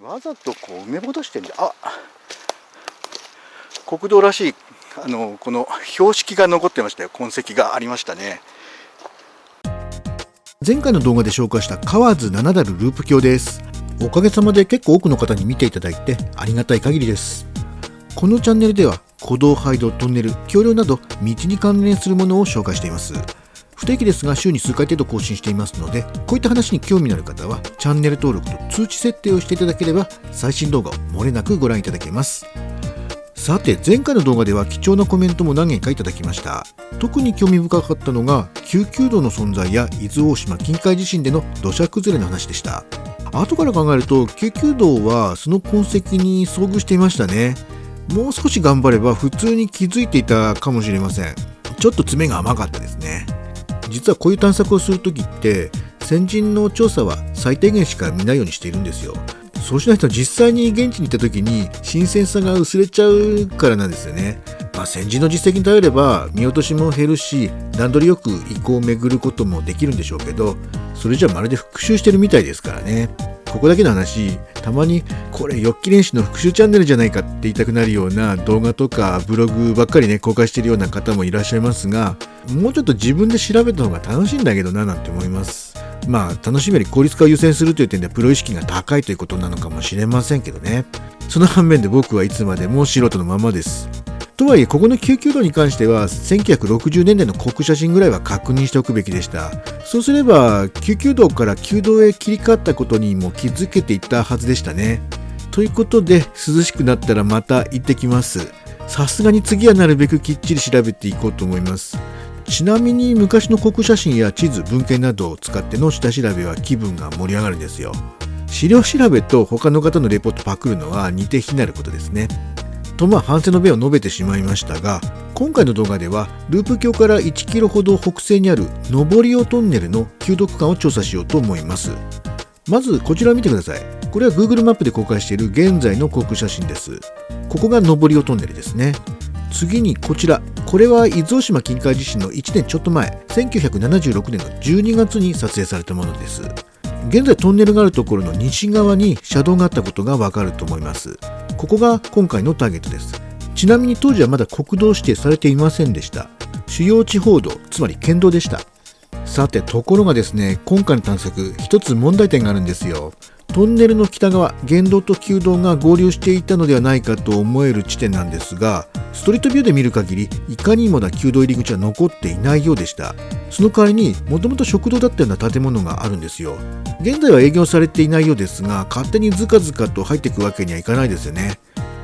わざとこう埋め戻してんだ。国道らしいこの標識が残ってましたよ。痕跡がありましたね。前回の動画で紹介した河津七ダルループ橋です。おかげさまで結構多くの方に見ていただいてありがたい限りです。このチャンネルでは古道、廃道、トンネル、橋梁など道に関連するものを紹介しています。不定期ですが週に数回程度更新していますので、こういった話に興味のある方はチャンネル登録と通知設定をしていただければ最新動画を漏れなくご覧いただけます。さて、前回の動画では貴重なコメントも何件かいただきました。特に興味深かったのが救急道の存在や伊豆大島近海地震での土砂崩れの話でした。後から考えると救急道はその痕跡に遭遇していましたね。もう少し頑張れば普通に気づいていたかもしれません。ちょっと詰めが甘かったですね。実はこういう探索をするときって先人の調査は最低限しか見ないようにしているんですよ。そうしないと実際に現地に行った時に新鮮さが薄れちゃうからなんですよね。先人の実績に頼れば見落としも減るし、段取りよく遺構を巡ることもできるんでしょうけど、それじゃまるで復習してるみたいですからね。ここだけの話、たまにこれヨッキ練習の復習チャンネルじゃないかって言いたくなるような動画とかブログばっかりね公開しているような方もいらっしゃいますが、もうちょっと自分で調べた方が楽しいんだけどななんて思います。楽しみより効率化を優先するという点でプロ意識が高いということなのかもしれませんけどね。その反面で僕はいつまでも素人のままです。とはいえここの救急道に関しては1960年代の航空写真ぐらいは確認しておくべきでした。そうすれば救急道から旧道へ切り替わったことにも気づけていたはずでしたね。ということで涼しくなったらまた行ってきます。さすがに次はなるべくきっちり調べていこうと思います。ちなみに昔の航空写真や地図、文献などを使っての下調べは気分が盛り上がるんですよ。資料調べと他の方のレポートパクるのは似て非なることですね。と反省の弁を述べてしまいましたが、今回の動画ではループ橋から1キロほど北西にある登尾トンネルの旧道区間を調査しようと思います。まずこちらを見てください。これは Google マップで公開している現在の航空写真です。ここが登尾トンネルですね。次にこちら、これは伊豆大島近海地震の1年ちょっと前、1976年の12月に撮影されたものです。現在トンネルがあるところの西側に車道があったことがわかると思います。ここが今回のターゲットです。ちなみに当時はまだ国道指定されていませんでした。主要地方道、つまり県道でした。さて、ところがですね、今回の探索、一つ問題点があるんですよ。トンネルの北側、原道と旧道が合流していたのではないかと思える地点なんですが、ストリートビューで見る限り、いかにもな旧道入り口は残っていないようでした。その代わりに、もともと食堂だったような建物があるんですよ。現在は営業されていないようですが、勝手にズカズカと入っていくわけにはいかないですよね。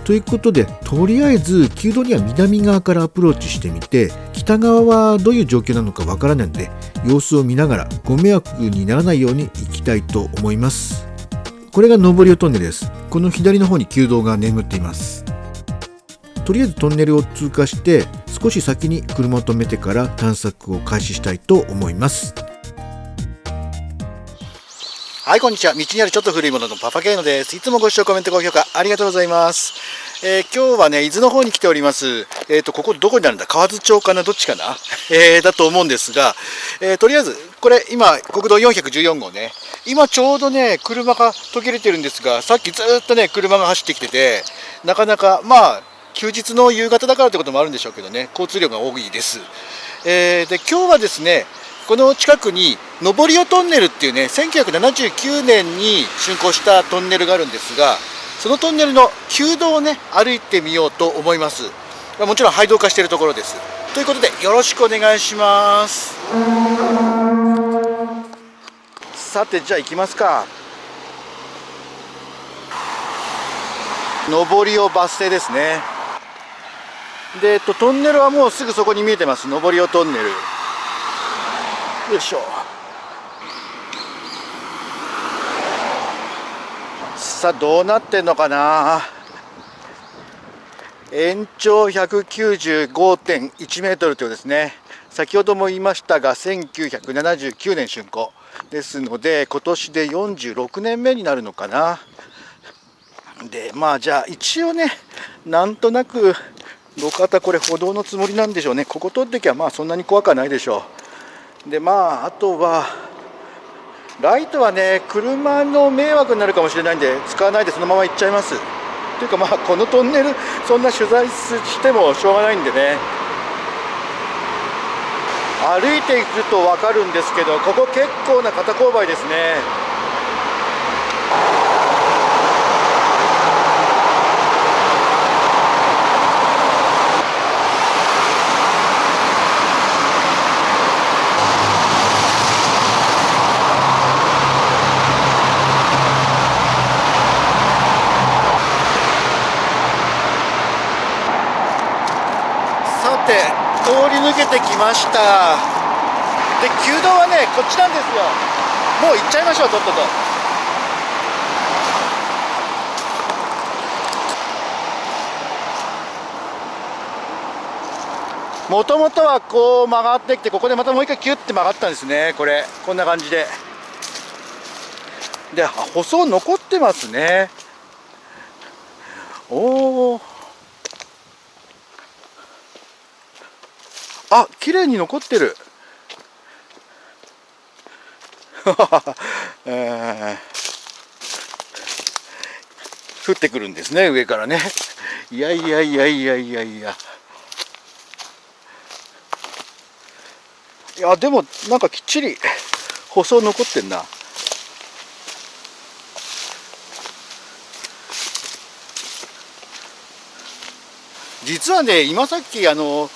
ということで、とりあえず旧道には南側からアプローチしてみて、北側はどういう状況なのかわからないので、様子を見ながらご迷惑にならないように行きたいと思います。これが登尾トンネルです。この左の方に旧道が眠っています。とりあえずトンネルを通過して少し先に車を止めてから探索を開始したいと思います。はい、こんにちは。道にあるちょっと古いもののパパケーノです。いつもご視聴、コメント、高評価ありがとうございます。今日はね、伊豆の方に来ております。ここどこになるんだ、河津町かな、どっちかな、だと思うんですが、とりあえず、これ今、国道414号ね、今ちょうどね、車が途切れてるんですが、さっきずっとね、車が走ってきてて、なかなか、休日の夕方だからってこともあるんでしょうけどね、交通量が多いです。で、今日はですね、この近くに登尾トンネルっていうね、1979年に竣工したトンネルがあるんですが、そのトンネルの旧道をね、歩いてみようと思います。もちろん廃道化しているところです。ということで、よろしくお願いします。さて、じゃあ行きますか。登尾バス停ですね。で、トンネルはもうすぐそこに見えてます。登尾トンネル。よいしょ。さあ、どうなってんのかな。延長 195.1 メートルというですね、先ほども言いましたが1979年竣工ですので、今年で46年目になるのかな。で、じゃあ一応ね、なんとなく路肩、これ歩道のつもりなんでしょうね。ここ通ってきゃそんなに怖くはないでしょう。で、あとはライトはね、車の迷惑になるかもしれないんで使わないでそのまま行っちゃいます。というかまあこのトンネルそんな取材してもしょうがないんでね、歩いていくと分かるんですけど、ここ結構な肩勾配ですね。さて通り抜けてきました。で旧道はねこっちなんですよ。もう行っちゃいましょう、とっとと。もともとはこう曲がってきて、ここでまたもう一回キュッて曲がったんですね。これこんな感じで。で舗装残ってますね。おお、あ、綺麗に残ってる。降ってくるんですね、上からね。いやいやいやいやいやいや。いやでもなんかきっちり舗装残ってんな。実はね、今さっきルー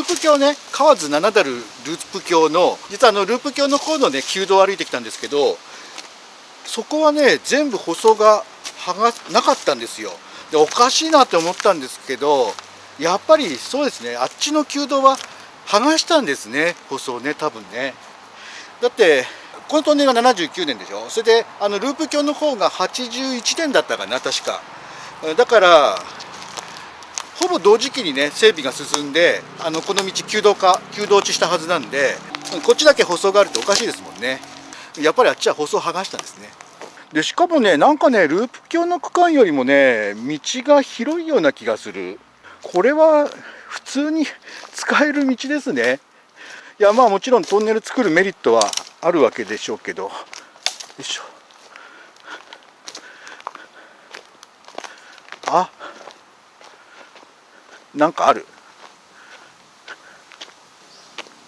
プ橋ね、河津七ダルループ橋の、実はループ橋の方のね旧道を歩いてきたんですけど、そこはね全部舗装がなかったんですよ。でおかしいなって思ったんですけど、やっぱりそうですね、あっちの旧道は剥がしたんですね、舗装ね、多分ね。だってこのトンネルが79年でしょ。それでループ橋の方が81年だったかな、確か。だからほぼ同時期にね整備が進んで、この道旧道落ちしたはずなんで、こっちだけ舗装があるとおかしいですもんね。やっぱりあっちは舗装剥がしたんですね。でしかもね、なんかねループ橋の区間よりもね道が広いような気がする。これは普通に使える道ですね。いやまあもちろんトンネル作るメリットはあるわけでしょうけど。よいしょ。あ、なんかある。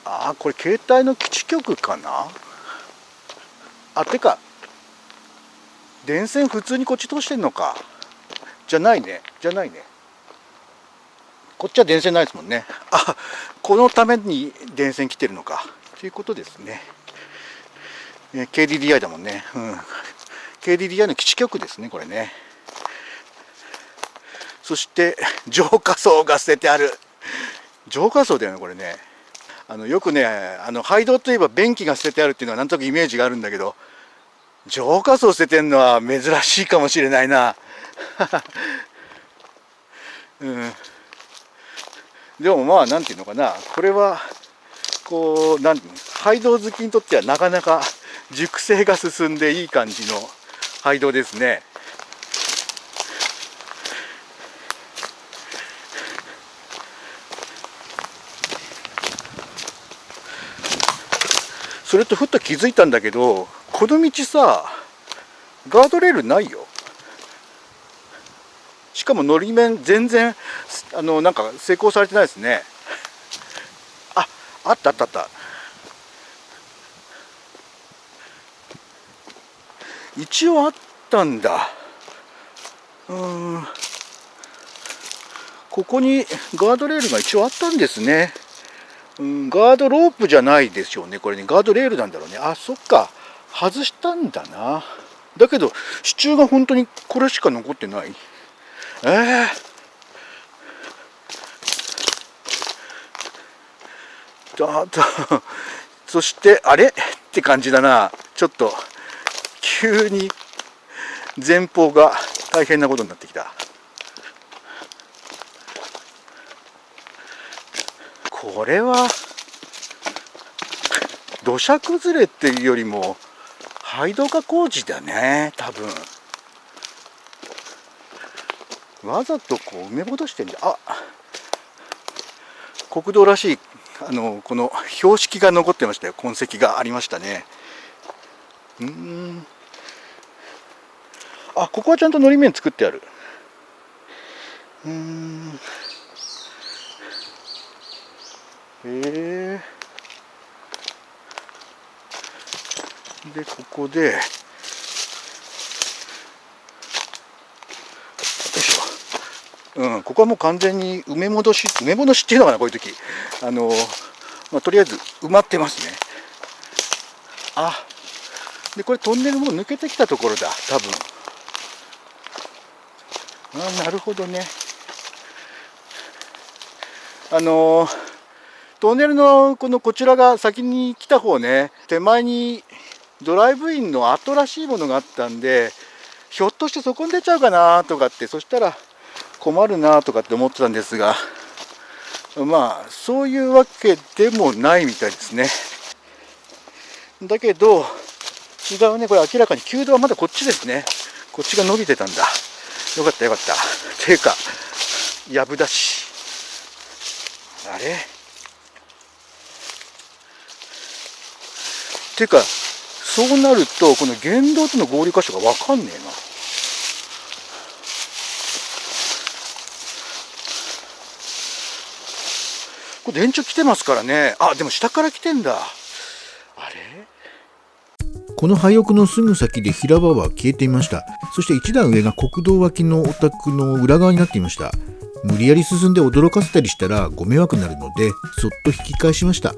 あ、これ携帯の基地局かな。あ、てか電線普通にこっち通してんのか。じゃないね、じゃないね。こっちは電線ないですもんね。あ、このために電線来てるのかということですね。KDDI だもんね。KDDI の基地局ですね、これね。そして浄化槽が捨ててある。浄化槽だよね、これね。よくね、廃道といえば便器が捨ててあるっていうのはなんとなくイメージがあるんだけど、浄化槽捨ててるのは珍しいかもしれないな。でもまあなんていうのかな、これはこう廃道好きにとってはなかなか熟成が進んでいい感じの廃道ですね。それとふっと気づいたんだけど、この道さガードレールないよ。しかものり面全然なんか施工されてないですね。あったあったあった。一応あったんだ。ここにガードレールが一応あったんですね。ガードロープじゃないでしょうね、これね。ガードレールなんだろうね。あ、そっか、外したんだな。だけど支柱が本当にこれしか残ってない。そしてあれって感じだな。ちょっと急に前方が大変なことになってきた。これは土砂崩れっていうよりも廃道化工事だね、多分。わざとこう埋め戻してんじゃ。あ、国道らしいこの標識が残ってましたよ。痕跡がありましたね。あ、ここはちゃんとのり面作ってある。でここでよいしょ、ここはもう完全に埋め戻しっていうのかな、こういう時とりあえず埋まってますね。でこれトンネルもう抜けてきたところだ多分。なるほどね。トンネルのこちらが先に来た方ね、手前にドライブインの跡らしいものがあったんで、ひょっとしてそこに出ちゃうかなとかって、そしたら困るなとかって思ってたんですが、まあそういうわけでもないみたいですね。だけど違うね、これ明らかに旧道はまだこっちですね。こっちが伸びてたんだ。よかったよかった。ていうかやぶだし、あれていうか、そうなるとこの原道との合流箇所が分かんねえな。これ電柱来てますからね。でも下から来てんだ。あれ、この廃屋のすぐ先で平場は消えていました。そして一段上が国道脇のお宅の裏側になっていました。無理やり進んで驚かせたりしたらご迷惑になるので、そっと引き返しました。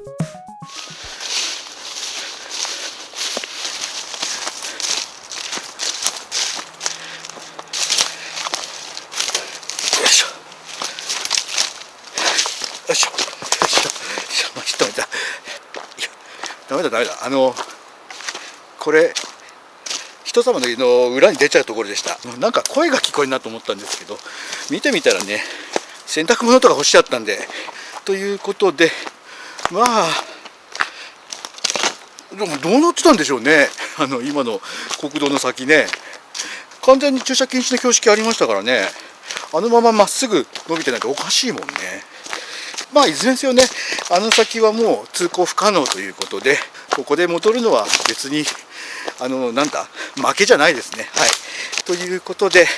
ダメだ。これ人様の家の裏に出ちゃうところでした。なんか声が聞こえるなと思ったんですけど、見てみたらね、洗濯物とか干してあったんで、ということで、でもどうなってたんでしょうね。今の国道の先ね、完全に駐車禁止の標識ありましたからね。あのまままっすぐ伸びてないとおかしいもんね。いずれにせよね、あの先はもう通行不可能ということで、ここで戻るのは別に負けじゃないですね。はい、ということで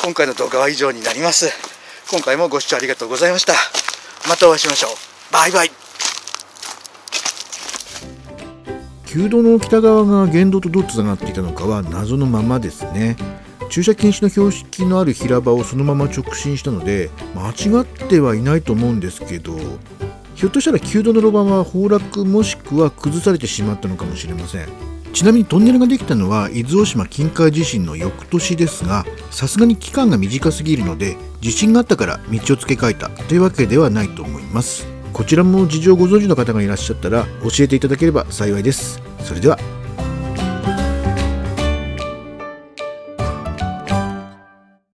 今回の動画は以上になります。今回もご視聴ありがとうございました。またお会いしましょう。バイバイ。旧道の北側が原道とどうつながっていたのかは謎のままですね。駐車禁止の標識のある平場をそのまま直進したので、間違ってはいないと思うんですけど、ひょっとしたら旧道の路盤は崩落もしくは崩されてしまったのかもしれません。ちなみにトンネルができたのは伊豆大島近海地震の翌年ですが、さすがに期間が短すぎるので、地震があったから道を付け替えたというわけではないと思います。こちらも事情をご存知の方がいらっしゃったら教えていただければ幸いです。それでは。